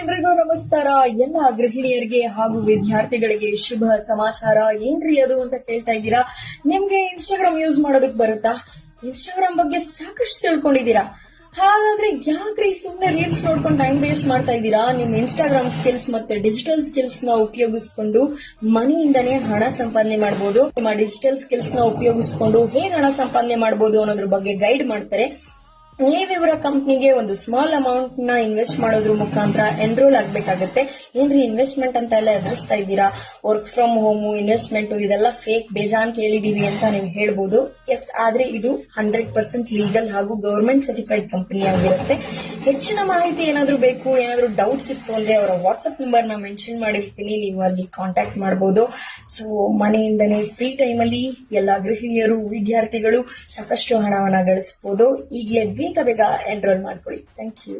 ಎಲ್ರಿಗೂ ನಮಸ್ಕಾರ. ಎಲ್ಲ ಗೃಹಿಣಿಯರಿಗೆ ಹಾಗೂ ವಿದ್ಯಾರ್ಥಿಗಳಿಗೆ ಶುಭ ಸಮಾಚಾರ. ಏನ್ರಿ ಅದು ಅಂತ ಕೇಳ್ತಾ ಇದ್ದೀರಾ? ನಿಮ್ಗೆ ಇನ್ಸ್ಟಾಗ್ರಾಮ್ ಯೂಸ್ ಮಾಡೋದಕ್ ಬರುತ್ತಾ? ಇನ್ಸ್ಟಾಗ್ರಾಮ್ ಬಗ್ಗೆ ಸಾಕಷ್ಟು ತಿಳ್ಕೊಂಡಿದ್ದೀರಾ. ಹಾಗಾದ್ರೆ ಯಾಕ್ರಿ ಸುಮ್ನೆ ರೀಲ್ಸ್ ನೋಡ್ಕೊಂಡು ಟೈಮ್ ವೇಸ್ಟ್ ಮಾಡ್ತಾ ಇದ್ದೀರಾ? ನಿಮ್ ಇನ್ಸ್ಟಾಗ್ರಾಮ್ ಸ್ಕಿಲ್ಸ್ ಮತ್ತೆ ಡಿಜಿಟಲ್ ಸ್ಕಿಲ್ಸ್ ನ ಉಪಯೋಗಿಸ್ಕೊಂಡು ಮನೆಯಿಂದನೇ ಹಣ ಸಂಪಾದನೆ ಮಾಡಬಹುದು. ನಿಮ್ಮ ಡಿಜಿಟಲ್ ಸ್ಕಿಲ್ಸ್ ನ ಉಪಯೋಗಿಸ್ಕೊಂಡು ಹೇಗೆ ಹಣ ಸಂಪಾದನೆ ಮಾಡಬಹುದು ಅನ್ನೋದ್ರ ಬಗ್ಗೆ ಗೈಡ್ ಮಾಡ್ತಾರೆ. ನೀವಿವರ ಕಂಪ್ನಿಗೆ ಒಂದು ಸ್ಮಾಲ್ ಅಮೌಂಟ್ ನ ಇನ್ವೆಸ್ಟ್ ಮಾಡೋದ್ರ ಮುಖಾಂತರ ಎನ್ರೋಲ್ ಆಗ್ಬೇಕಾಗತ್ತೆ. ಏನ್ರಿ ಇನ್ವೆಸ್ಟ್ಮೆಂಟ್ ಅಂತ ಎಲ್ಲ ಎದುರಿಸ್ತಾ ಇದ್ದೀರಾ? ವರ್ಕ್ ಫ್ರಮ್ ಹೋಮ್ ಇನ್ವೆಸ್ಟ್ಮೆಂಟ್ ಇದೆಲ್ಲ ಫೇಕ್ ಬೇಜಾನ್ ಕೇಳಿದೀವಿ ಅಂತ ನೀವು ಹೇಳ್ಬೋದು. ಎಸ್, ಆದ್ರೆ ಇದು 100% ಲೀಗಲ್ ಹಾಗೂ ಗವರ್ಮೆಂಟ್ ಸರ್ಟಿಫೈಡ್ ಕಂಪನಿ ಆಗಿರುತ್ತೆ. ಹೆಚ್ಚಿನ ಮಾಹಿತಿ ಏನಾದ್ರೂ ಬೇಕು, ಏನಾದ್ರೂ ಡೌಟ್ಸ್ ಇತ್ತು ಅಂದ್ರೆ ಅವರ ವಾಟ್ಸ್ಆಪ್ ನಂಬರ್ ನ ಮೆನ್ಷನ್ ಮಾಡಿರ್ತೀನಿ, ನೀವು ಅಲ್ಲಿ ಕಾಂಟ್ಯಾಕ್ಟ್ ಮಾಡಬಹುದು. ಸೊ ಮನೆಯಿಂದನೇ ಫ್ರೀ ಟೈಮ್ ಅಲ್ಲಿ ಎಲ್ಲಾ ಗೃಹಿಣಿಯರು, ವಿದ್ಯಾರ್ಥಿಗಳು ಸಾಕಷ್ಟು ಹಣವನ್ನ ಗಳಿಸಬಹುದು. ಈಗಲೇ ಬೇಗ ಎನ್ರೋಲ್ ಮಾಡ್ಕೊಳ್ಳಿ. Thank you.